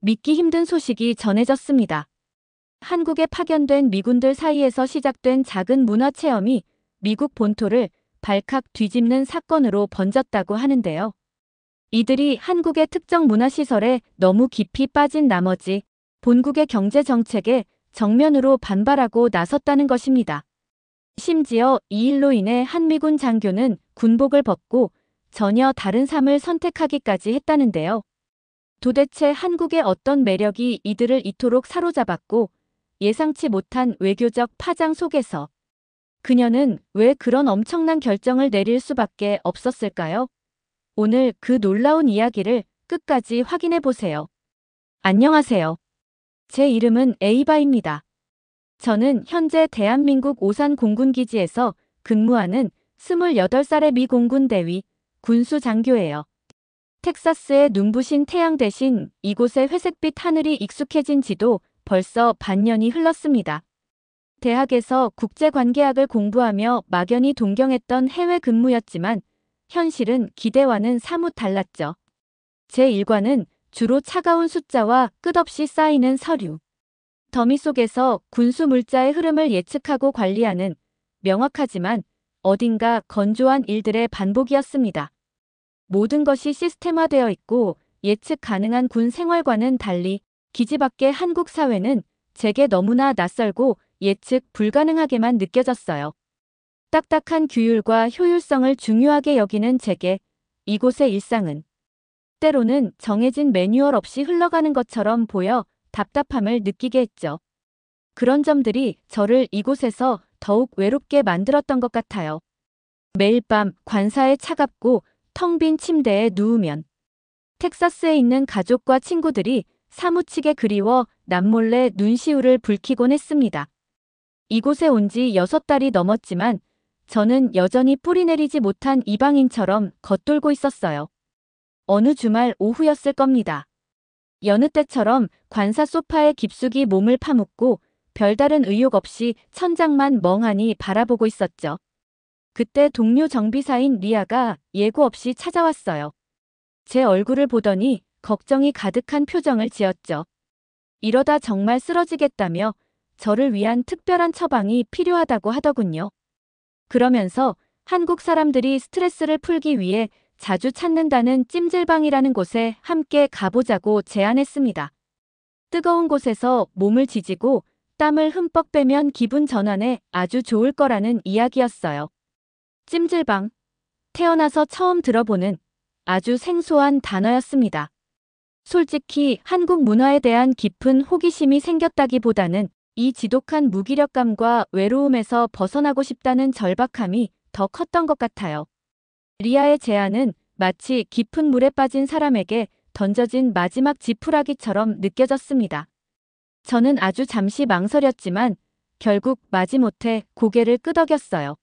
믿기 힘든 소식이 전해졌습니다. 한국에 파견된 미군들 사이에서 시작된 작은 문화 체험이 미국 본토를 발칵 뒤집는 사건으로 번졌다고 하는데요. 이들이 한국의 특정 문화시설에 너무 깊이 빠진 나머지 본국의 경제 정책에 정면으로 반발하고 나섰다는 것입니다. 심지어 이 일로 인해 한 미군 장교는 군복을 벗고 전혀 다른 삶을 선택하기까지 했다는데요. 도대체 한국의 어떤 매력이 이들을 이토록 사로잡았고 예상치 못한 외교적 파장 속에서 그녀는 왜 그런 엄청난 결정을 내릴 수밖에 없었을까요? 오늘 그 놀라운 이야기를 끝까지 확인해 보세요. 안녕하세요. 제 이름은 에이바입니다. 저는 현재 대한민국 오산 공군기지에서 근무하는 28살의 미 공군 대위 군수 장교예요. 텍사스의 눈부신 태양 대신 이곳의 회색빛 하늘이 익숙해진 지도 벌써 반년이 흘렀습니다. 대학에서 국제관계학을 공부하며 막연히 동경했던 해외 근무였지만 현실은 기대와는 사뭇 달랐죠. 제 일과는 주로 차가운 숫자와 끝없이 쌓이는 서류, 더미 속에서 군수 물자의 흐름을 예측하고 관리하는 명확하지만 어딘가 건조한 일들의 반복이었습니다. 모든 것이 시스템화되어 있고 예측 가능한 군 생활과는 달리 기지 밖의 한국 사회는 제게 너무나 낯설고 예측 불가능하게만 느껴졌어요. 딱딱한 규율과 효율성을 중요하게 여기는 제게 이곳의 일상은 때로는 정해진 매뉴얼 없이 흘러가는 것처럼 보여 답답함을 느끼게 했죠. 그런 점들이 저를 이곳에서 더욱 외롭게 만들었던 것 같아요. 매일 밤 관사에 차갑고 텅 빈 침대에 누우면 텍사스에 있는 가족과 친구들이 사무치게 그리워 남몰래 눈시울을 붉히곤 했습니다. 이곳에 온 지 6달이 넘었지만 저는 여전히 뿌리내리지 못한 이방인처럼 겉돌고 있었어요. 어느 주말 오후였을 겁니다. 여느 때처럼 관사 소파에 깊숙이 몸을 파묻고 별다른 의욕 없이 천장만 멍하니 바라보고 있었죠. 그때 동료 정비사인 리아가 예고 없이 찾아왔어요. 제 얼굴을 보더니 걱정이 가득한 표정을 지었죠. 이러다 정말 쓰러지겠다며 저를 위한 특별한 처방이 필요하다고 하더군요. 그러면서 한국 사람들이 스트레스를 풀기 위해 자주 찾는다는 찜질방이라는 곳에 함께 가보자고 제안했습니다. 뜨거운 곳에서 몸을 지지고 땀을 흠뻑 빼면 기분 전환에 아주 좋을 거라는 이야기였어요. 찜질방. 태어나서 처음 들어보는 아주 생소한 단어였습니다. 솔직히 한국 문화에 대한 깊은 호기심이 생겼다기보다는 이 지독한 무기력감과 외로움에서 벗어나고 싶다는 절박함이 더 컸던 것 같아요. 리아의 제안은 마치 깊은 물에 빠진 사람에게 던져진 마지막 지푸라기처럼 느껴졌습니다. 저는 아주 잠시 망설였지만 결국 마지못해 고개를 끄덕였어요.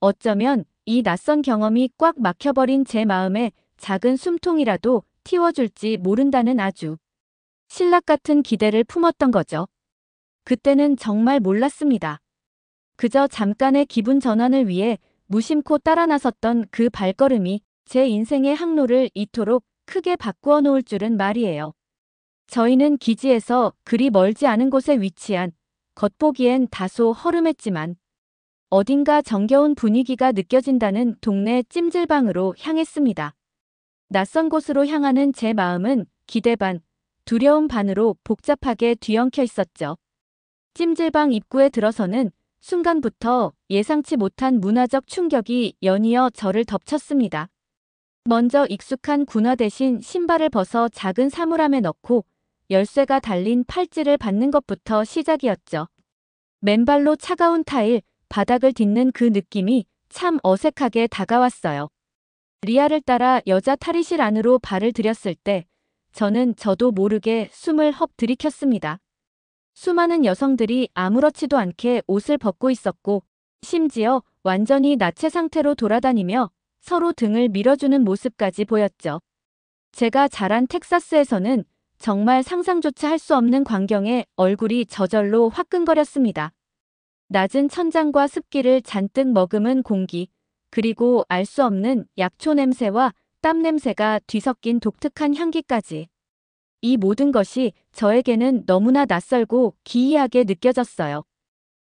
어쩌면 이 낯선 경험이 꽉 막혀버린 제 마음에 작은 숨통이라도 틔워줄지 모른다는 아주 신락 같은 기대를 품었던 거죠. 그때는 정말 몰랐습니다. 그저 잠깐의 기분 전환을 위해 무심코 따라 나섰던 그 발걸음이 제 인생의 항로를 이토록 크게 바꾸어 놓을 줄은 말이에요. 저희는 기지에서 그리 멀지 않은 곳에 위치한 겉보기엔 다소 허름했지만 어딘가 정겨운 분위기가 느껴진다는 동네 찜질방으로 향했습니다. 낯선 곳으로 향하는 제 마음은 기대 반, 두려움 반으로 복잡하게 뒤엉켜 있었죠. 찜질방 입구에 들어서는 순간부터 예상치 못한 문화적 충격이 연이어 저를 덮쳤습니다. 먼저 익숙한 군화 대신 신발을 벗어 작은 사물함에 넣고 열쇠가 달린 팔찌를 받는 것부터 시작이었죠. 맨발로 차가운 타일, 바닥을 딛는 그 느낌이 참 어색하게 다가왔어요. 리아를 따라 여자 탈의실 안으로 발을 들였을 때 저도 모르게 숨을 헉 들이켰습니다. 수많은 여성들이 아무렇지도 않게 옷을 벗고 있었고 심지어 완전히 나체 상태로 돌아다니며 서로 등을 밀어주는 모습까지 보였죠. 제가 자란 텍사스에서는 정말 상상조차 할 수 없는 광경에 얼굴이 저절로 화끈거렸습니다. 낮은 천장과 습기를 잔뜩 머금은 공기, 그리고 알 수 없는 약초 냄새와 땀 냄새가 뒤섞인 독특한 향기까지. 이 모든 것이 저에게는 너무나 낯설고 기이하게 느껴졌어요.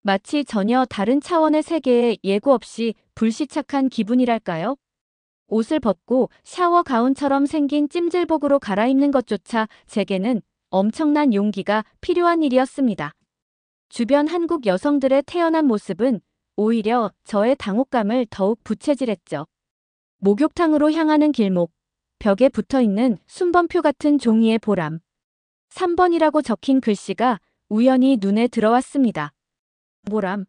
마치 전혀 다른 차원의 세계에 예고 없이 불시착한 기분이랄까요? 옷을 벗고 샤워 가운처럼 생긴 찜질복으로 갈아입는 것조차 제게는 엄청난 용기가 필요한 일이었습니다. 주변 한국 여성들의 태어난 모습은 오히려 저의 당혹감을 더욱 부채질했죠. 목욕탕으로 향하는 길목, 벽에 붙어있는 순번표 같은 종이의 보람. 3번이라고 적힌 글씨가 우연히 눈에 들어왔습니다. 보람.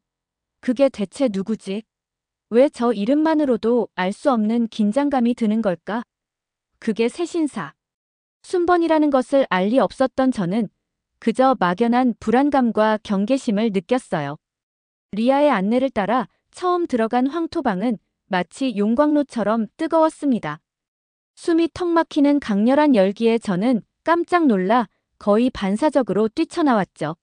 그게 대체 누구지? 왜 저 이름만으로도 알 수 없는 긴장감이 드는 걸까? 그게 새신사. 순번이라는 것을 알 리 없었던 저는 그저 막연한 불안감과 경계심을 느꼈어요. 리아의 안내를 따라 처음 들어간 황토방은 마치 용광로처럼 뜨거웠습니다. 숨이 턱 막히는 강렬한 열기에 저는 깜짝 놀라 거의 반사적으로 뛰쳐나왔죠.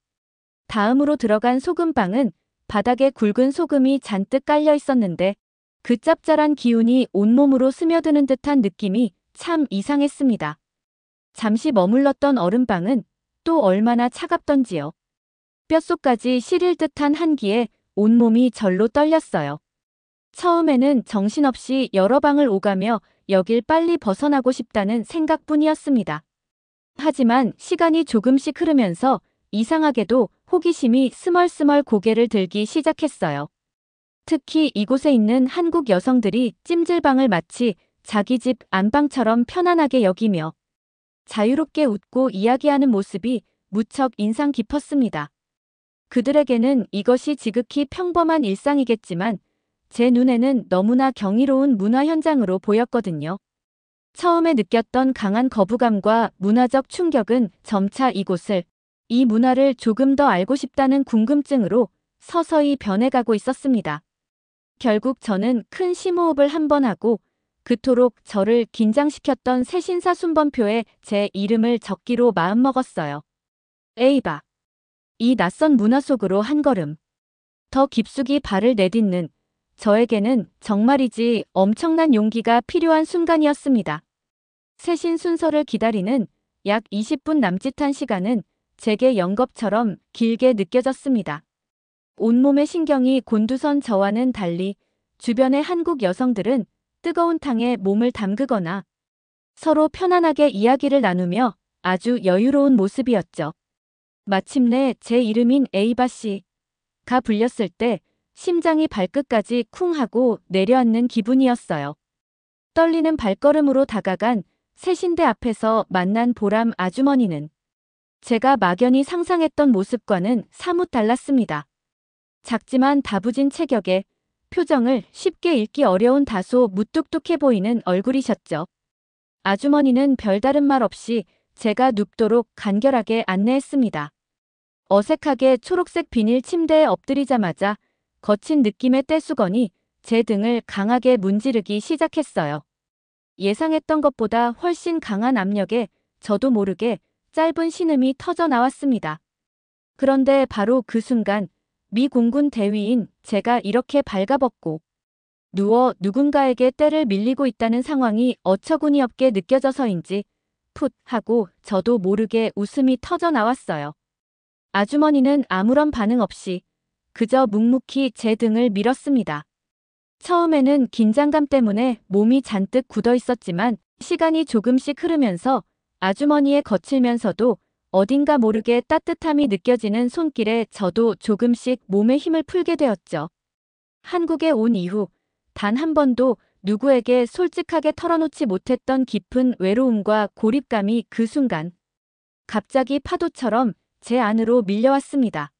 다음으로 들어간 소금방은 바닥에 굵은 소금이 잔뜩 깔려 있었는데 그 짭짤한 기운이 온몸으로 스며드는 듯한 느낌이 참 이상했습니다. 잠시 머물렀던 얼음방은 또 얼마나 차갑던지요. 뼛속까지 시릴 듯한 한기에 온몸이 절로 떨렸어요. 처음에는 정신없이 여러 방을 오가며 여길 빨리 벗어나고 싶다는 생각뿐이었습니다. 하지만 시간이 조금씩 흐르면서 이상하게도 호기심이 스멀스멀 고개를 들기 시작했어요. 특히 이곳에 있는 한국 여성들이 찜질방을 마치 자기 집 안방처럼 편안하게 여기며 자유롭게 웃고 이야기하는 모습이 무척 인상 깊었습니다. 그들에게는 이것이 지극히 평범한 일상이겠지만 제 눈에는 너무나 경이로운 문화 현장으로 보였거든요. 처음에 느꼈던 강한 거부감과 문화적 충격은 점차 이곳을, 이 문화를 조금 더 알고 싶다는 궁금증으로 서서히 변해가고 있었습니다. 결국 저는 큰 심호흡을 한 번 하고 그토록 저를 긴장시켰던 새신사 순번표에 제 이름을 적기로 마음먹었어요. 에이바. 이 낯선 문화 속으로 한 걸음 더 깊숙이 발을 내딛는 저에게는 정말이지 엄청난 용기가 필요한 순간이었습니다. 새신 순서를 기다리는 약 20분 남짓한 시간은 제게 영겁처럼 길게 느껴졌습니다. 온몸의 신경이 곤두선 저와는 달리 주변의 한국 여성들은 뜨거운 탕에 몸을 담그거나 서로 편안하게 이야기를 나누며 아주 여유로운 모습이었죠. 마침내 제 이름인 에이바 씨가 불렸을 때 심장이 발끝까지 쿵 하고 내려앉는 기분이었어요. 떨리는 발걸음으로 다가간 새신대 앞에서 만난 보람 아주머니는 제가 막연히 상상했던 모습과는 사뭇 달랐습니다. 작지만 다부진 체격에 표정을 쉽게 읽기 어려운 다소 무뚝뚝해 보이는 얼굴이셨죠. 아주머니는 별다른 말 없이 제가 눕도록 간결하게 안내했습니다. 어색하게 초록색 비닐 침대에 엎드리자마자 거친 느낌의 떼수건이 제 등을 강하게 문지르기 시작했어요. 예상했던 것보다 훨씬 강한 압력에 저도 모르게 짧은 신음이 터져 나왔습니다. 그런데 바로 그 순간 미 공군 대위인 제가 이렇게 발가벗고 누워 누군가에게 때를 밀리고 있다는 상황이 어처구니 없게 느껴져서인지 풋 하고 저도 모르게 웃음이 터져 나왔어요. 아주머니는 아무런 반응 없이 그저 묵묵히 제 등을 밀었습니다. 처음에는 긴장감 때문에 몸이 잔뜩 굳어 있었지만 시간이 조금씩 흐르면서 아주머니의 거칠면서도 어딘가 모르게 따뜻함이 느껴지는 손길에 저도 조금씩 몸에 힘을 풀게 되었죠. 한국에 온 이후 단 한 번도 누구에게 솔직하게 털어놓지 못했던 깊은 외로움과 고립감이 그 순간 갑자기 파도처럼 제 안으로 밀려왔습니다.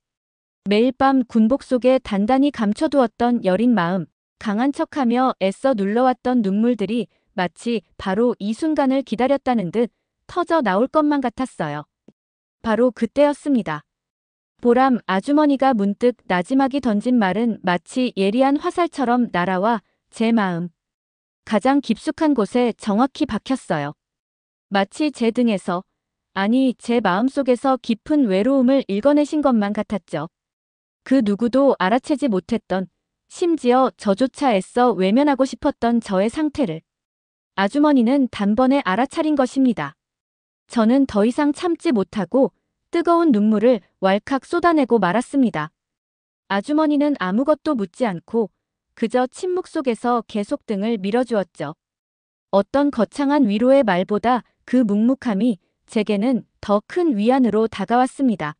매일 밤 군복 속에 단단히 감춰두었던 여린 마음, 강한 척하며 애써 눌러왔던 눈물들이 마치 바로 이 순간을 기다렸다는 듯 터져 나올 것만 같았어요. 바로 그때였습니다. 보람 아주머니가 문득 나지막이 던진 말은 마치 예리한 화살처럼 날아와 제 마음 가장 깊숙한 곳에 정확히 박혔어요. 마치 제 등에서, 아니 제 마음속에서 깊은 외로움을 읽어내신 것만 같았죠. 그 누구도 알아채지 못했던, 심지어 저조차 애써 외면하고 싶었던 저의 상태를 아주머니는 단번에 알아차린 것입니다. 저는 더 이상 참지 못하고 뜨거운 눈물을 왈칵 쏟아내고 말았습니다. 아주머니는 아무것도 묻지 않고 그저 침묵 속에서 계속 등을 밀어주었죠. 어떤 거창한 위로의 말보다 그 묵묵함이 제게는 더 큰 위안으로 다가왔습니다.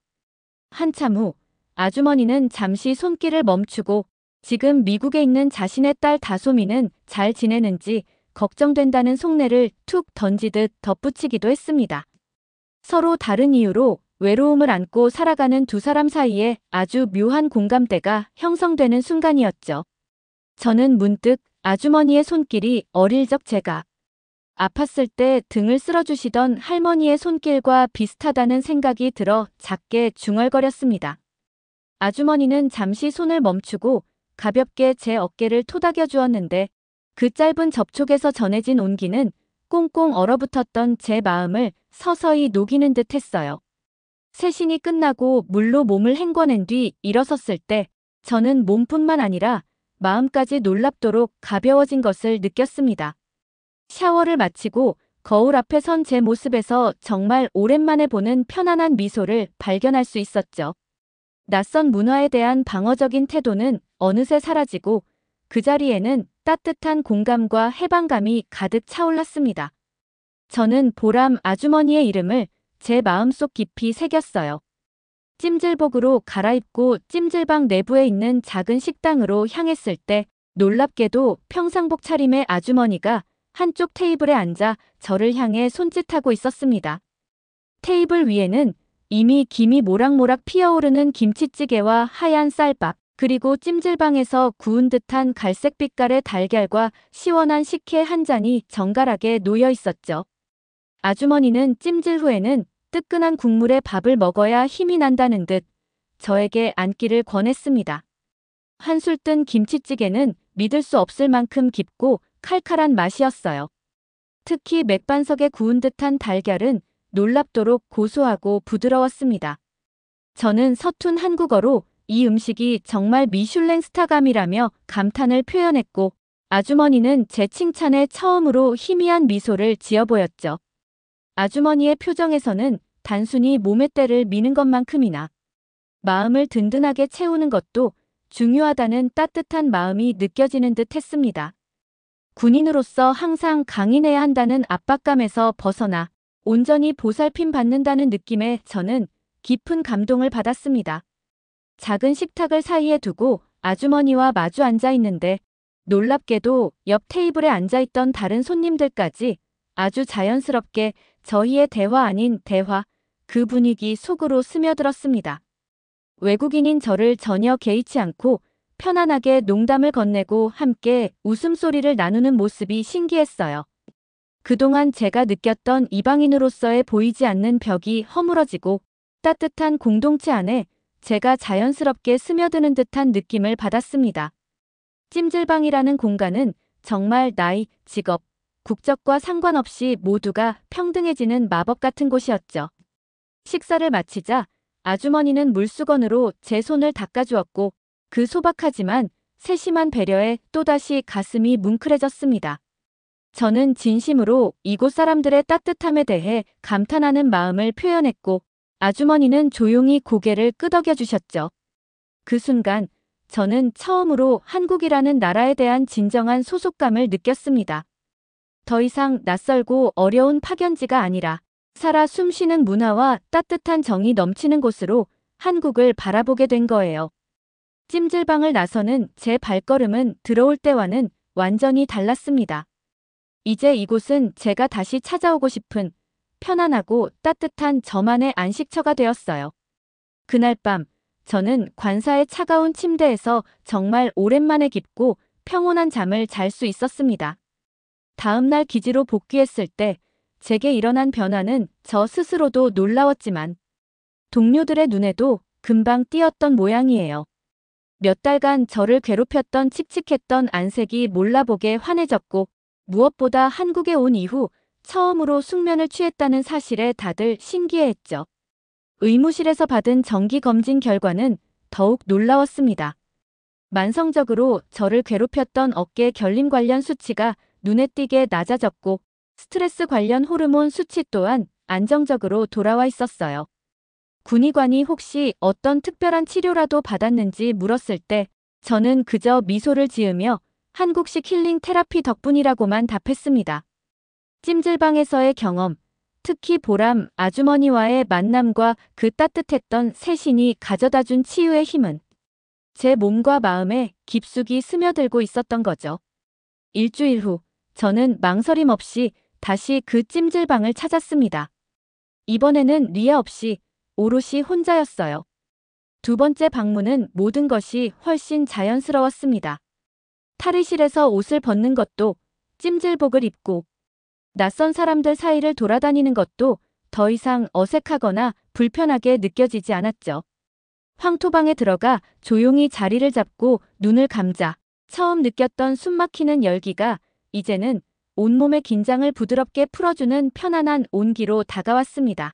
한참 후 아주머니는 잠시 손길을 멈추고 지금 미국에 있는 자신의 딸 다솜이는 잘 지내는지 걱정된다는 속내를 툭 던지듯 덧붙이기도 했습니다. 서로 다른 이유로 외로움을 안고 살아가는 두 사람 사이에 아주 묘한 공감대가 형성되는 순간이었죠. 저는 문득 아주머니의 손길이 어릴 적 제가 아팠을 때 등을 쓸어주시던 할머니의 손길과 비슷하다는 생각이 들어 작게 중얼거렸습니다. 아주머니는 잠시 손을 멈추고 가볍게 제 어깨를 토닥여 주었는데 그 짧은 접촉에서 전해진 온기는 꽁꽁 얼어붙었던 제 마음을 서서히 녹이는 듯 했어요. 세신이 끝나고 물로 몸을 헹궈낸 뒤 일어섰을 때 저는 몸뿐만 아니라 마음까지 놀랍도록 가벼워진 것을 느꼈습니다. 샤워를 마치고 거울 앞에 선 제 모습에서 정말 오랜만에 보는 편안한 미소를 발견할 수 있었죠. 낯선 문화에 대한 방어적인 태도는 어느새 사라지고 그 자리에는 따뜻한 공감과 해방감이 가득 차올랐습니다. 저는 보람 아주머니의 이름을 제 마음속 깊이 새겼어요. 찜질복으로 갈아입고 찜질방 내부에 있는 작은 식당으로 향했을 때 놀랍게도 평상복 차림의 아주머니가 한쪽 테이블에 앉아 저를 향해 손짓하고 있었습니다. 테이블 위에는 이미 김이 모락모락 피어오르는 김치찌개와 하얀 쌀밥, 그리고 찜질방에서 구운 듯한 갈색 빛깔의 달걀과 시원한 식혜 한 잔이 정갈하게 놓여 있었죠. 아주머니는 찜질 후에는 뜨끈한 국물에 밥을 먹어야 힘이 난다는 듯 저에게 앉기를 권했습니다. 한술 뜬 김치찌개는 믿을 수 없을 만큼 깊고 칼칼한 맛이었어요. 특히 맥반석에 구운 듯한 달걀은 놀랍도록 고소하고 부드러웠습니다. 저는 서툰 한국어로 이 음식이 정말 미슐랭 스타감이라며 감탄을 표현했고 아주머니는 제 칭찬에 처음으로 희미한 미소를 지어 보였죠. 아주머니의 표정에서는 단순히 몸의 때를 미는 것만큼이나 마음을 든든하게 채우는 것도 중요하다는 따뜻한 마음이 느껴지는 듯 했습니다. 군인으로서 항상 강인해야 한다는 압박감에서 벗어나 온전히 보살핌 받는다는 느낌에 저는 깊은 감동을 받았습니다. 작은 식탁을 사이에 두고 아주머니와 마주 앉아 있는데 놀랍게도 옆 테이블에 앉아있던 다른 손님들까지 아주 자연스럽게 저희의 대화 아닌 대화, 그 분위기 속으로 스며들었습니다. 외국인인 저를 전혀 개의치 않고 편안하게 농담을 건네고 함께 웃음소리를 나누는 모습이 신기했어요. 그동안 제가 느꼈던 이방인으로서의 보이지 않는 벽이 허물어지고 따뜻한 공동체 안에 제가 자연스럽게 스며드는 듯한 느낌을 받았습니다. 찜질방이라는 공간은 정말 나이, 직업, 국적과 상관없이 모두가 평등해지는 마법 같은 곳이었죠. 식사를 마치자 아주머니는 물수건으로 제 손을 닦아주었고 그 소박하지만 세심한 배려에 또다시 가슴이 뭉클해졌습니다. 저는 진심으로 이곳 사람들의 따뜻함에 대해 감탄하는 마음을 표현했고 아주머니는 조용히 고개를 끄덕여 주셨죠. 그 순간 저는 처음으로 한국이라는 나라에 대한 진정한 소속감을 느꼈습니다. 더 이상 낯설고 어려운 파견지가 아니라 살아 숨쉬는 문화와 따뜻한 정이 넘치는 곳으로 한국을 바라보게 된 거예요. 찜질방을 나서는 제 발걸음은 들어올 때와는 완전히 달랐습니다. 이제 이곳은 제가 다시 찾아오고 싶은 편안하고 따뜻한 저만의 안식처가 되었어요. 그날 밤 저는 관사의 차가운 침대에서 정말 오랜만에 깊고 평온한 잠을 잘 수 있었습니다. 다음 날 기지로 복귀했을 때 제게 일어난 변화는 저 스스로도 놀라웠지만 동료들의 눈에도 금방 띄었던 모양이에요. 몇 달간 저를 괴롭혔던 칙칙했던 안색이 몰라보게 환해졌고 무엇보다 한국에 온 이후 처음으로 숙면을 취했다는 사실에 다들 신기해했죠. 의무실에서 받은 정기검진 결과는 더욱 놀라웠습니다. 만성적으로 저를 괴롭혔던 어깨 결림 관련 수치가 눈에 띄게 낮아졌고 스트레스 관련 호르몬 수치 또한 안정적으로 돌아와 있었어요. 군의관이 혹시 어떤 특별한 치료라도 받았는지 물었을 때 저는 그저 미소를 지으며 한국식 힐링 테라피 덕분이라고만 답했습니다. 찜질방에서의 경험, 특히 보람 아주머니와의 만남과 그 따뜻했던 세신이 가져다준 치유의 힘은 제 몸과 마음에 깊숙이 스며들고 있었던 거죠. 일주일 후, 저는 망설임 없이 다시 그 찜질방을 찾았습니다. 이번에는 리아 없이 오롯이 혼자였어요. 두 번째 방문은 모든 것이 훨씬 자연스러웠습니다. 탈의실에서 옷을 벗는 것도, 찜질복을 입고 낯선 사람들 사이를 돌아다니는 것도 더 이상 어색하거나 불편하게 느껴지지 않았죠. 황토방에 들어가 조용히 자리를 잡고 눈을 감자 처음 느꼈던 숨막히는 열기가 이제는 온몸의 긴장을 부드럽게 풀어주는 편안한 온기로 다가왔습니다.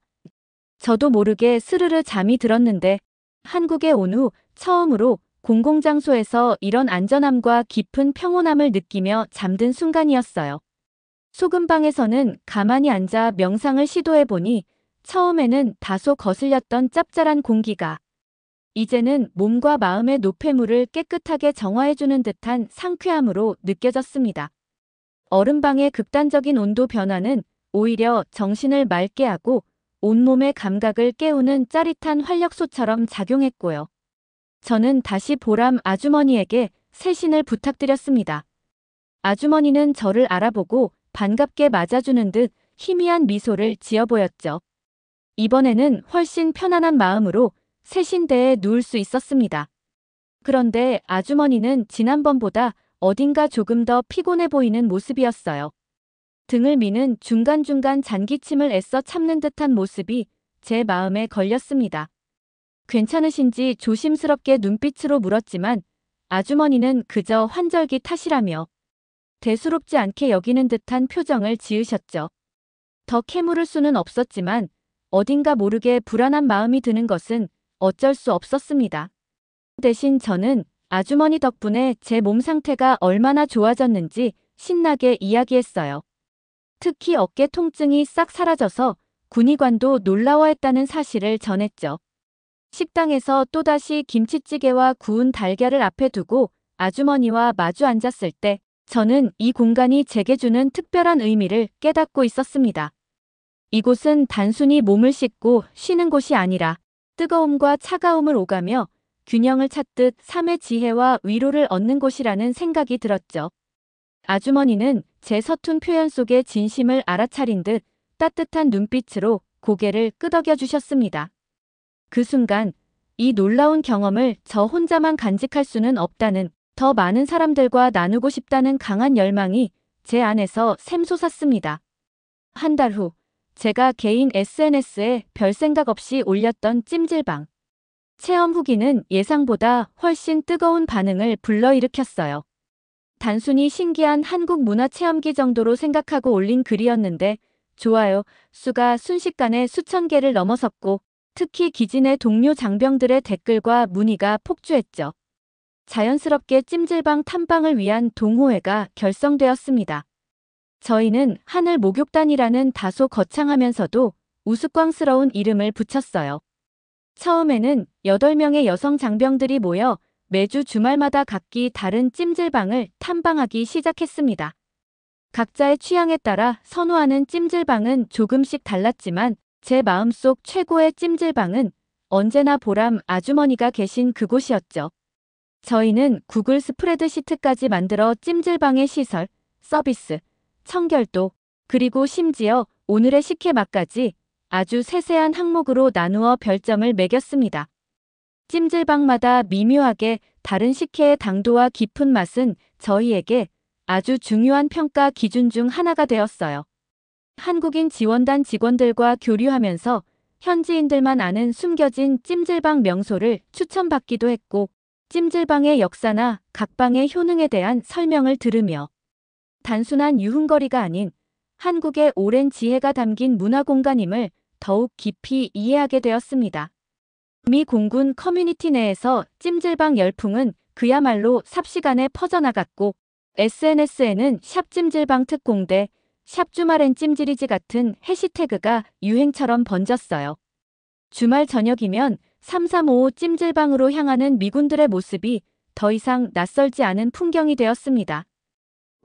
저도 모르게 스르르 잠이 들었는데 한국에 온 후 처음으로 공공장소에서 이런 안전함과 깊은 평온함을 느끼며 잠든 순간이었어요. 소금방에서는 가만히 앉아 명상을 시도해보니 처음에는 다소 거슬렸던 짭짤한 공기가 이제는 몸과 마음의 노폐물을 깨끗하게 정화해주는 듯한 상쾌함으로 느껴졌습니다. 얼음방의 극단적인 온도 변화는 오히려 정신을 맑게 하고 온몸의 감각을 깨우는 짜릿한 활력소처럼 작용했고요. 저는 다시 보람 아주머니에게 세신을 부탁드렸습니다. 아주머니는 저를 알아보고 반갑게 맞아주는 듯 희미한 미소를 지어 보였죠. 이번에는 훨씬 편안한 마음으로 세신대에 누울 수 있었습니다. 그런데 아주머니는 지난번보다 어딘가 조금 더 피곤해 보이는 모습이었어요. 등을 미는 중간중간 잔기침을 애써 참는 듯한 모습이 제 마음에 걸렸습니다. 괜찮으신지 조심스럽게 눈빛으로 물었지만 아주머니는 그저 환절기 탓이라며 대수롭지 않게 여기는 듯한 표정을 지으셨죠. 더 캐물을 수는 없었지만 어딘가 모르게 불안한 마음이 드는 것은 어쩔 수 없었습니다. 대신 저는 아주머니 덕분에 제 몸 상태가 얼마나 좋아졌는지 신나게 이야기했어요. 특히 어깨 통증이 싹 사라져서 군의관도 놀라워했다는 사실을 전했죠. 식당에서 또다시 김치찌개와 구운 달걀을 앞에 두고 아주머니와 마주 앉았을 때 저는 이 공간이 제게 주는 특별한 의미를 깨닫고 있었습니다. 이곳은 단순히 몸을 씻고 쉬는 곳이 아니라 뜨거움과 차가움을 오가며 균형을 찾듯 삶의 지혜와 위로를 얻는 곳이라는 생각이 들었죠. 아주머니는 제 서툰 표현 속의 진심을 알아차린 듯 따뜻한 눈빛으로 고개를 끄덕여 주셨습니다. 그 순간 이 놀라운 경험을 저 혼자만 간직할 수는 없다는 더 많은 사람들과 나누고 싶다는 강한 열망이 제 안에서 샘솟았습니다. 한 달 후 제가 개인 SNS에 별 생각 없이 올렸던 찜질방 체험 후기는 예상보다 훨씬 뜨거운 반응을 불러일으켰어요. 단순히 신기한 한국 문화 체험기 정도로 생각하고 올린 글이었는데 좋아요 수가 순식간에 수천 개를 넘어섰고 특히 기진의 동료 장병들의 댓글과 문의가 폭주했죠. 자연스럽게 찜질방 탐방을 위한 동호회가 결성되었습니다. 저희는 하늘 목욕단이라는 다소 거창하면서도 우스꽝스러운 이름을 붙였어요. 처음에는 8명의 여성 장병들이 모여 매주 주말마다 각기 다른 찜질방을 탐방하기 시작했습니다. 각자의 취향에 따라 선호하는 찜질방은 조금씩 달랐지만 제 마음속 최고의 찜질방은 언제나 보람 아주머니가 계신 그곳이었죠. 저희는 구글 스프레드시트까지 만들어 찜질방의 시설, 서비스, 청결도, 그리고 심지어 오늘의 식혜 맛까지 아주 세세한 항목으로 나누어 별점을 매겼습니다. 찜질방마다 미묘하게 다른 식혜의 당도와 깊은 맛은 저희에게 아주 중요한 평가 기준 중 하나가 되었어요. 한국인 지원단 직원들과 교류하면서 현지인들만 아는 숨겨진 찜질방 명소를 추천받기도 했고 찜질방의 역사나 각 방의 효능에 대한 설명을 들으며 단순한 유흥거리가 아닌 한국의 오랜 지혜가 담긴 문화공간임을 더욱 깊이 이해하게 되었습니다. 미 공군 커뮤니티 내에서 찜질방 열풍은 그야말로 삽시간에 퍼져나갔고 SNS에는 샵찜질방 특공대, 샵 주말엔 찜질이지 같은 해시태그가 유행처럼 번졌어요. 주말 저녁이면 3355 찜질방으로 향하는 미군들의 모습이 더 이상 낯설지 않은 풍경이 되었습니다.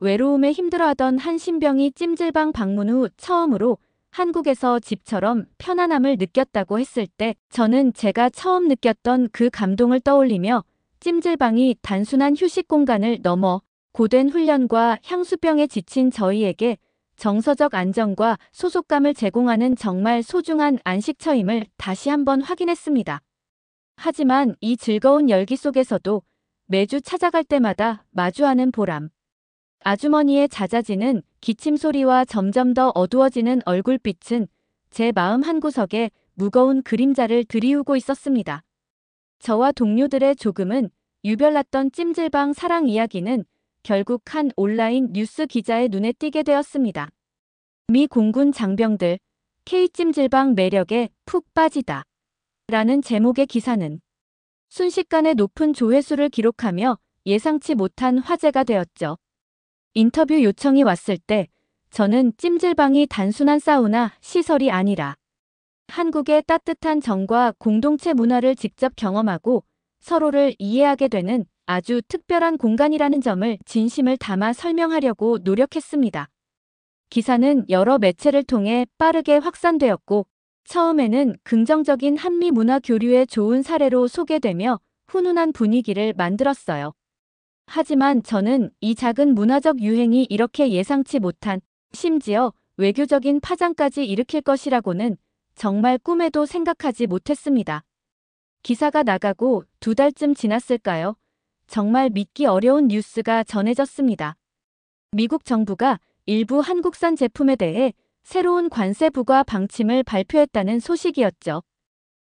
외로움에 힘들어하던 한 신병이 찜질방 방문 후 처음으로 한국에서 집처럼 편안함을 느꼈다고 했을 때 저는 제가 처음 느꼈던 그 감동을 떠올리며 찜질방이 단순한 휴식 공간을 넘어 고된 훈련과 향수병에 지친 저희에게 정서적 안정과 소속감을 제공하는 정말 소중한 안식처임을 다시 한번 확인했습니다. 하지만 이 즐거운 열기 속에서도 매주 찾아갈 때마다 마주하는 보람. 아주머니의 잦아지는 기침 소리와 점점 더 어두워지는 얼굴빛은 제 마음 한구석에 무거운 그림자를 들이우고 있었습니다. 저와 동료들의 조금은 유별났던 찜질방 사랑 이야기는 결국 한 온라인 뉴스 기자의 눈에 띄게 되었습니다. 미 공군 장병들, K찜질방 매력에 푹 빠지다. 라는 제목의 기사는 순식간에 높은 조회수를 기록하며 예상치 못한 화제가 되었죠. 인터뷰 요청이 왔을 때 저는 찜질방이 단순한 사우나 시설이 아니라 한국의 따뜻한 정과 공동체 문화를 직접 경험하고 서로를 이해하게 되는 아주 특별한 공간이라는 점을 진심을 담아 설명하려고 노력했습니다. 기사는 여러 매체를 통해 빠르게 확산되었고 처음에는 긍정적인 한미 문화 교류의 좋은 사례로 소개되며 훈훈한 분위기를 만들었어요. 하지만 저는 이 작은 문화적 유행이 이렇게 예상치 못한, 심지어 외교적인 파장까지 일으킬 것이라고는 정말 꿈에도 생각하지 못했습니다. 기사가 나가고 2달쯤 지났을까요? 정말 믿기 어려운 뉴스가 전해졌습니다. 미국 정부가 일부 한국산 제품에 대해 새로운 관세 부과 방침을 발표했다는 소식이었죠.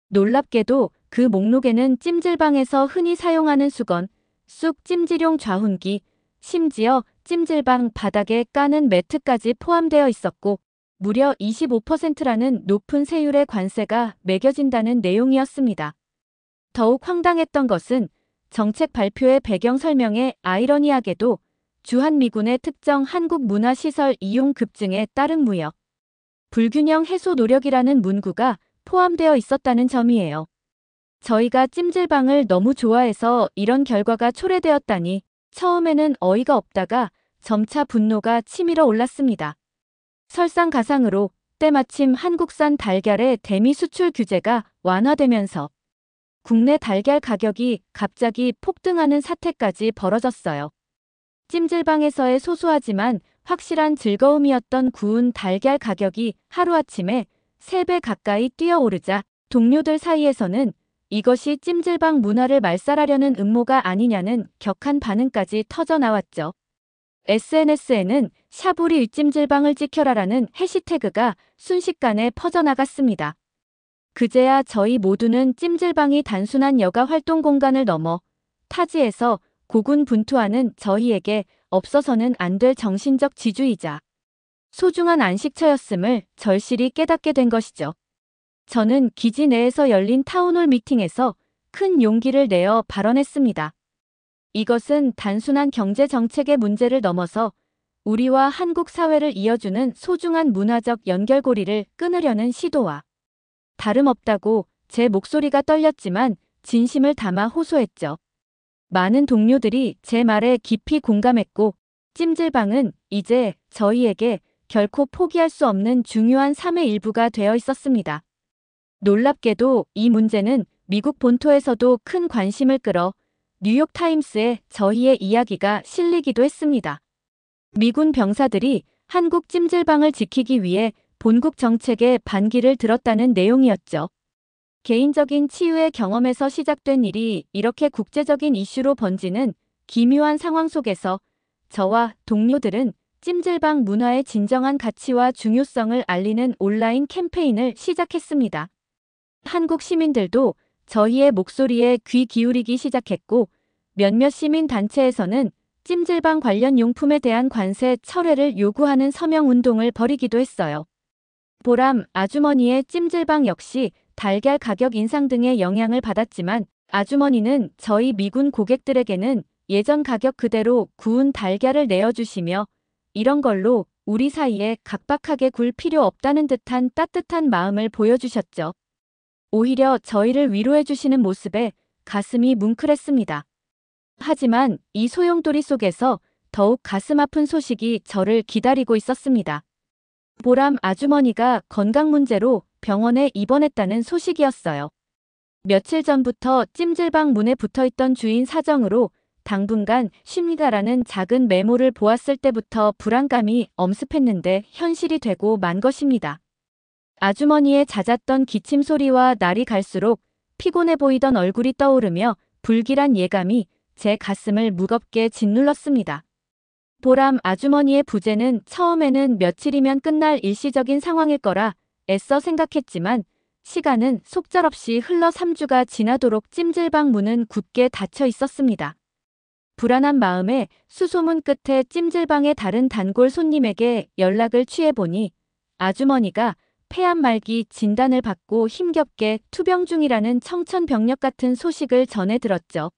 놀랍게도 그 목록에는 찜질방에서 흔히 사용하는 수건, 쑥 찜질용 좌훈기, 심지어 찜질방 바닥에 까는 매트까지 포함되어 있었고 무려 25%라는 높은 세율의 관세가 매겨진다는 내용이었습니다. 더욱 황당했던 것은 정책 발표의 배경 설명에 아이러니하게도 주한미군의 특정 한국 문화시설 이용 급증에 따른 무역, 불균형 해소 노력이라는 문구가 포함되어 있었다는 점이에요. 저희가 찜질방을 너무 좋아해서 이런 결과가 초래되었다니 처음에는 어이가 없다가 점차 분노가 치밀어 올랐습니다. 설상가상으로 때마침 한국산 달걀의 대미 수출 규제가 완화되면서 국내 달걀 가격이 갑자기 폭등하는 사태까지 벌어졌어요. 찜질방에서의 소소하지만 확실한 즐거움이었던 구운 달걀 가격이 하루아침에 3배 가까이 뛰어오르자 동료들 사이에서는 이것이 찜질방 문화를 말살하려는 음모가 아니냐는 격한 반응까지 터져나왔죠. SNS에는 샵 우리 찜질방을 지켜라라는 해시태그가 순식간에 퍼져나갔습니다. 그제야 저희 모두는 찜질방이 단순한 여가 활동 공간을 넘어 타지에서 고군분투하는 저희에게 없어서는 안 될 정신적 지주이자 소중한 안식처였음을 절실히 깨닫게 된 것이죠. 저는 기지 내에서 열린 타운홀 미팅에서 큰 용기를 내어 발언했습니다. 이것은 단순한 경제 정책의 문제를 넘어서 우리와 한국 사회를 이어주는 소중한 문화적 연결고리를 끊으려는 시도와 다름없다고 제 목소리가 떨렸지만 진심을 담아 호소했죠. 많은 동료들이 제 말에 깊이 공감했고 찜질방은 이제 저희에게 결코 포기할 수 없는 중요한 삶의 일부가 되어 있었습니다. 놀랍게도 이 문제는 미국 본토에서도 큰 관심을 끌어 뉴욕타임스에 저희의 이야기가 실리기도 했습니다. 미군 병사들이 한국 찜질방을 지키기 위해 본국 정책에 반기를 들었다는 내용이었죠. 개인적인 치유의 경험에서 시작된 일이 이렇게 국제적인 이슈로 번지는 기묘한 상황 속에서 저와 동료들은 찜질방 문화의 진정한 가치와 중요성을 알리는 온라인 캠페인을 시작했습니다. 한국 시민들도 저희의 목소리에 귀 기울이기 시작했고 몇몇 시민단체에서는 찜질방 관련 용품에 대한 관세 철회를 요구하는 서명 운동을 벌이기도 했어요. 보람 아주머니의 찜질방 역시 달걀 가격 인상 등의 영향을 받았지만 아주머니는 저희 미군 고객들에게는 예전 가격 그대로 구운 달걀을 내어주시며 이런 걸로 우리 사이에 각박하게 굴 필요 없다는 듯한 따뜻한 마음을 보여주셨죠. 오히려 저희를 위로해 주시는 모습에 가슴이 뭉클했습니다. 하지만 이 소용돌이 속에서 더욱 가슴 아픈 소식이 저를 기다리고 있었습니다. 보람 아주머니가 건강 문제로 병원에 입원했다는 소식이었어요. 며칠 전부터 찜질방 문에 붙어있던 주인 사정으로 당분간 쉽니다라는 작은 메모를 보았을 때부터 불안감이 엄습했는데 현실이 되고 만 것입니다. 아주머니의 잦았던 기침 소리와 날이 갈수록 피곤해 보이던 얼굴이 떠오르며 불길한 예감이 제 가슴을 무겁게 짓눌렀습니다. 보람 아주머니의 부재는 처음에는 며칠이면 끝날 일시적인 상황일 거라 애써 생각했지만 시간은 속절없이 흘러 3주가 지나도록 찜질방 문은 굳게 닫혀 있었습니다. 불안한 마음에 수소문 끝에 찜질방의 다른 단골 손님에게 연락을 취해보니 아주머니가 폐암 말기 진단을 받고 힘겹게 투병 중이라는 청천벽력 같은 소식을 전해 들었죠.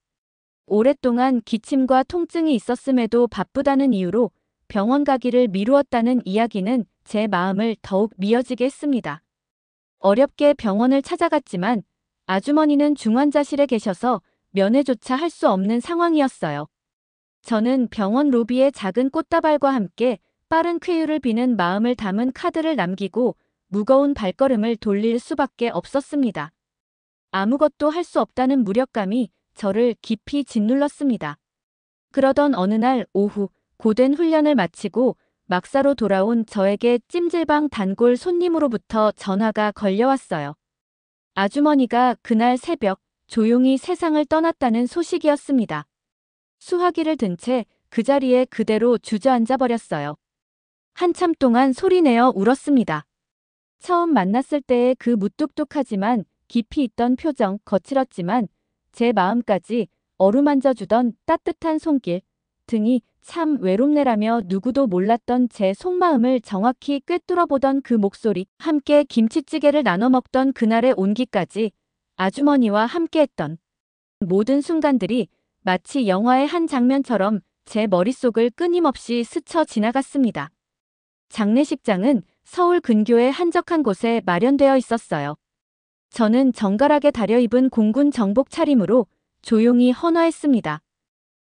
오랫동안 기침과 통증이 있었음에도 바쁘다는 이유로 병원 가기를 미루었다는 이야기는 제 마음을 더욱 미어지게 했습니다. 어렵게 병원을 찾아갔지만 아주머니는 중환자실에 계셔서 면회조차 할 수 없는 상황이었어요. 저는 병원 로비에 작은 꽃다발과 함께 빠른 쾌유를 비는 마음을 담은 카드를 남기고 무거운 발걸음을 돌릴 수밖에 없었습니다. 아무것도 할 수 없다는 무력감이 저를 깊이 짓눌렀습니다. 그러던 어느 날 오후 고된 훈련을 마치고 막사로 돌아온 저에게 찜질방 단골 손님으로부터 전화가 걸려왔어요. 아주머니가 그날 새벽 조용히 세상을 떠났다는 소식이었습니다. 수화기를 든 채 그 자리에 그대로 주저앉아 버렸어요. 한참 동안 소리내어 울었습니다. 처음 만났을 때의 그 무뚝뚝하지만 깊이 있던 표정, 거칠었지만 제 마음까지 어루만져 주던 따뜻한 손길, 등이 참 외롭네라며 누구도 몰랐던 제 속마음을 정확히 꿰뚫어 보던 그 목소리, 함께 김치찌개를 나눠 먹던 그날의 온기까지 아주머니와 함께했던 모든 순간들이 마치 영화의 한 장면처럼 제 머릿속을 끊임없이 스쳐 지나갔습니다. 장례식장은 서울 근교의 한적한 곳에 마련되어 있었어요. 저는 정갈하게 다려입은 공군 정복 차림으로 조용히 헌화했습니다.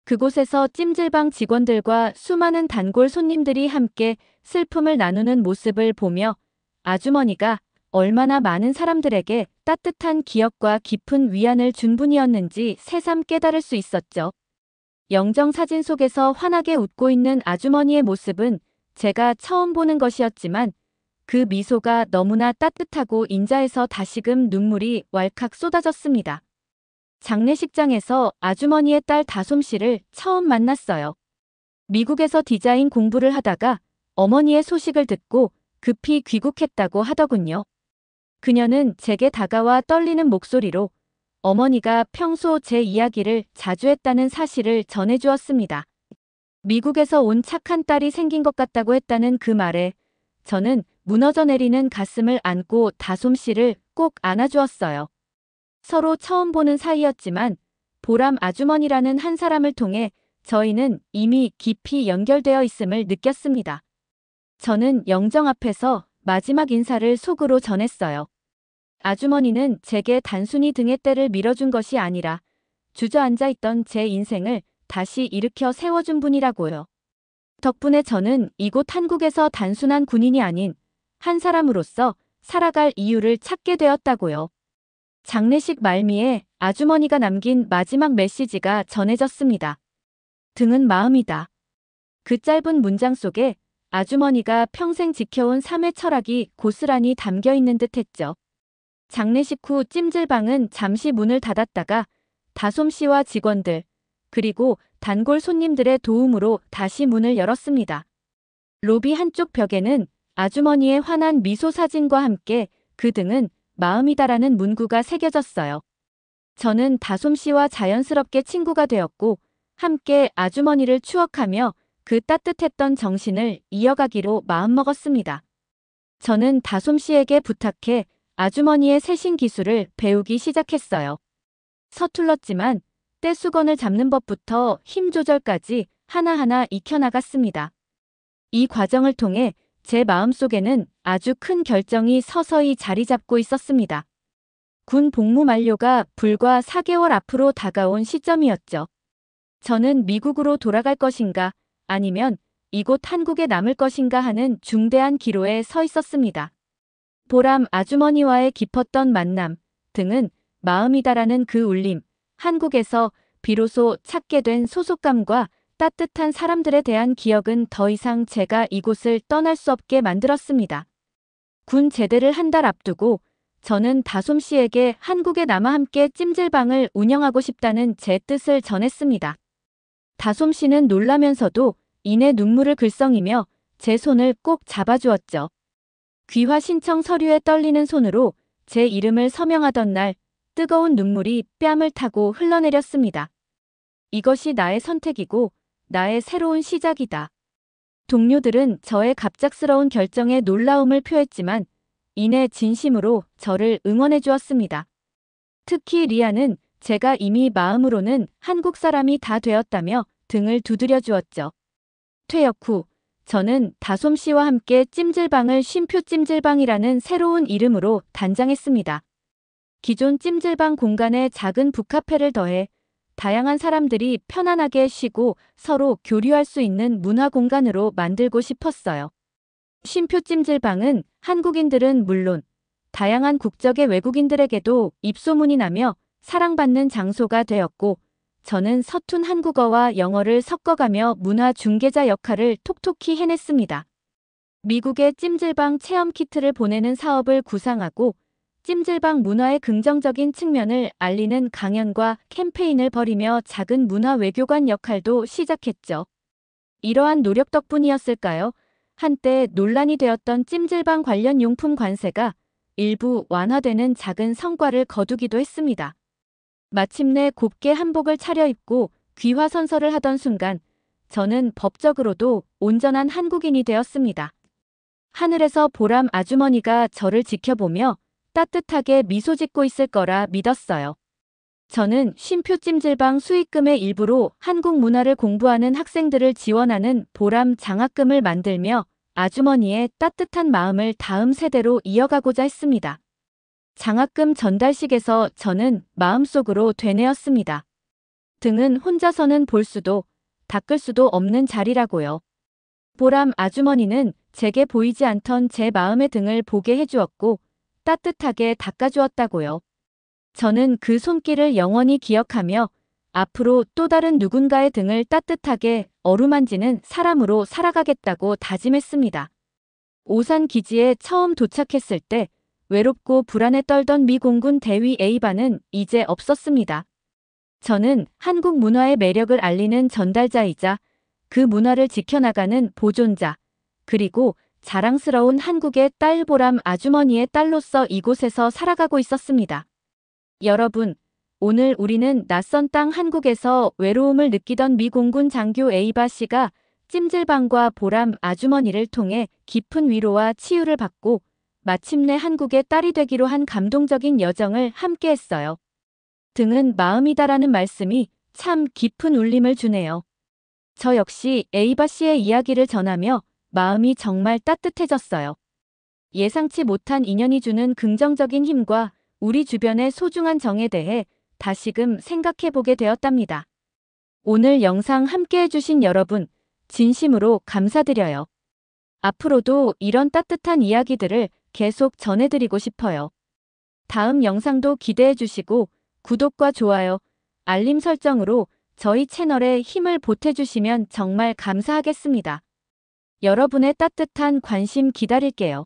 그곳에서 찜질방 직원들과 수많은 단골 손님들이 함께 슬픔을 나누는 모습을 보며 아주머니가 얼마나 많은 사람들에게 따뜻한 기억과 깊은 위안을 준 분이었는지 새삼 깨달을 수 있었죠. 영정 사진 속에서 환하게 웃고 있는 아주머니의 모습은 제가 처음 보는 것이었지만 그 미소가 너무나 따뜻하고 인자해서 다시금 눈물이 왈칵 쏟아졌습니다. 장례식장에서 아주머니의 딸 다솜 씨를 처음 만났어요. 미국에서 디자인 공부를 하다가 어머니의 소식을 듣고 급히 귀국했다고 하더군요. 그녀는 제게 다가와 떨리는 목소리로 어머니가 평소 제 이야기를 자주 했다는 사실을 전해주었습니다. 미국에서 온 착한 딸이 생긴 것 같다고 했다는 그 말에 저는 무너져 내리는 가슴을 안고 다솜 씨를 꼭 안아주었어요. 서로 처음 보는 사이였지만 보람 아주머니라는 한 사람을 통해 저희는 이미 깊이 연결되어 있음을 느꼈습니다. 저는 영정 앞에서 마지막 인사를 속으로 전했어요. 아주머니는 제게 단순히 등에 때를 밀어준 것이 아니라 주저앉아 있던 제 인생을 다시 일으켜 세워준 분이라고요. 덕분에 저는 이곳 한국에서 단순한 군인이 아닌 한 사람으로서 살아갈 이유를 찾게 되었다고요. 장례식 말미에 아주머니가 남긴 마지막 메시지가 전해졌습니다. 등은 마음이다. 그 짧은 문장 속에 아주머니가 평생 지켜온 삶의 철학이 고스란히 담겨 있는 듯 했죠. 장례식 후 찜질방은 잠시 문을 닫았다가 다솜 씨와 직원들, 그리고 단골 손님들의 도움으로 다시 문을 열었습니다. 로비 한쪽 벽에는 아주머니의 환한 미소 사진과 함께 그 등은 마음이다라는 문구가 새겨졌어요. 저는 다솜 씨와 자연스럽게 친구가 되었고 함께 아주머니를 추억하며 그 따뜻했던 정신을 이어가기로 마음먹었습니다. 저는 다솜 씨에게 부탁해 아주머니의 세신 기술을 배우기 시작했어요. 서툴렀지만 떼수건을 잡는 법부터 힘 조절까지 하나하나 익혀나갔습니다. 이 과정을 통해 제 마음속에는 아주 큰 결정이 서서히 자리 잡고 있었습니다. 군 복무 만료가 불과 4개월 앞으로 다가온 시점이었죠. 저는 미국으로 돌아갈 것인가 아니면 이곳 한국에 남을 것인가 하는 중대한 기로에 서 있었습니다. 보람 아주머니와의 깊었던 만남 등은 마음이다라는 그 울림, 한국에서 비로소 찾게 된 소속감과 따뜻한 사람들에 대한 기억은 더 이상 제가 이곳을 떠날 수 없게 만들었습니다. 군 제대를 한 달 앞두고 저는 다솜 씨에게 한국에 남아 함께 찜질방을 운영하고 싶다는 제 뜻을 전했습니다. 다솜 씨는 놀라면서도 이내 눈물을 글썽이며 제 손을 꼭 잡아주었죠. 귀화 신청 서류에 떨리는 손으로 제 이름을 서명하던 날 뜨거운 눈물이 뺨을 타고 흘러내렸습니다. 이것이 나의 선택이고 나의 새로운 시작이다. 동료들은 저의 갑작스러운 결정에 놀라움을 표했지만 이내 진심으로 저를 응원해 주었습니다. 특히 리아는 제가 이미 마음으로는 한국 사람이 다 되었다며 등을 두드려 주었죠. 퇴역 후 저는 다솜 씨와 함께 찜질방을 쉼표 찜질방이라는 새로운 이름으로 단장했습니다. 기존 찜질방 공간에 작은 북카페를 더해 다양한 사람들이 편안하게 쉬고 서로 교류할 수 있는 문화 공간으로 만들고 싶었어요. 쉼표 찜질방은 한국인들은 물론 다양한 국적의 외국인들에게도 입소문이 나며 사랑받는 장소가 되었고 저는 서툰 한국어와 영어를 섞어가며 문화 중개자 역할을 톡톡히 해냈습니다. 미국의 찜질방 체험 키트를 보내는 사업을 구상하고 찜질방 문화의 긍정적인 측면을 알리는 강연과 캠페인을 벌이며 작은 문화 외교관 역할도 시작했죠. 이러한 노력 덕분이었을까요? 한때 논란이 되었던 찜질방 관련 용품 관세가 일부 완화되는 작은 성과를 거두기도 했습니다. 마침내 곱게 한복을 차려입고 귀화 선서를 하던 순간 저는 법적으로도 온전한 한국인이 되었습니다. 하늘에서 보람 아주머니가 저를 지켜보며 따뜻하게 미소 짓고 있을 거라 믿었어요. 저는 쉼표 찜질방 수익금의 일부로 한국 문화를 공부하는 학생들을 지원하는 보람 장학금을 만들며 아주머니의 따뜻한 마음을 다음 세대로 이어가고자 했습니다. 장학금 전달식에서 저는 마음속으로 되뇌었습니다. 등은 혼자서는 볼 수도 닦을 수도 없는 자리라고요. 보람 아주머니는 제게 보이지 않던 제 마음의 등을 보게 해주었고 따뜻하게 닦아주었다고요. 저는 그 손길을 영원히 기억하며 앞으로 또 다른 누군가의 등을 따뜻하게 어루만지는 사람으로 살아가겠다고 다짐했습니다. 오산 기지에 처음 도착했을 때 외롭고 불안에 떨던 미 공군 대위 A반은 이제 없었습니다. 저는 한국 문화의 매력을 알리는 전달자이자 그 문화를 지켜나가는 보존자, 그리고 자랑스러운 한국의 딸 보람 아주머니의 딸로서 이곳에서 살아가고 있었습니다. 여러분, 오늘 우리는 낯선 땅 한국에서 외로움을 느끼던 미 공군 장교 A바 씨가 찜질방과 보람 아주머니를 통해 깊은 위로와 치유를 받고 마침내 한국의 딸이 되기로 한 감동적인 여정을 함께했어요. 등은 마음이다라는 말씀이 참 깊은 울림을 주네요. 저 역시 A바 씨의 이야기를 전하며 마음이 정말 따뜻해졌어요. 예상치 못한 인연이 주는 긍정적인 힘과 우리 주변의 소중한 정에 대해 다시금 생각해보게 되었답니다. 오늘 영상 함께해주신 여러분, 진심으로 감사드려요. 앞으로도 이런 따뜻한 이야기들을 계속 전해드리고 싶어요. 다음 영상도 기대해주시고 구독과 좋아요, 알림 설정으로 저희 채널에 힘을 보태주시면 정말 감사하겠습니다. 여러분의 따뜻한 관심 기다릴게요.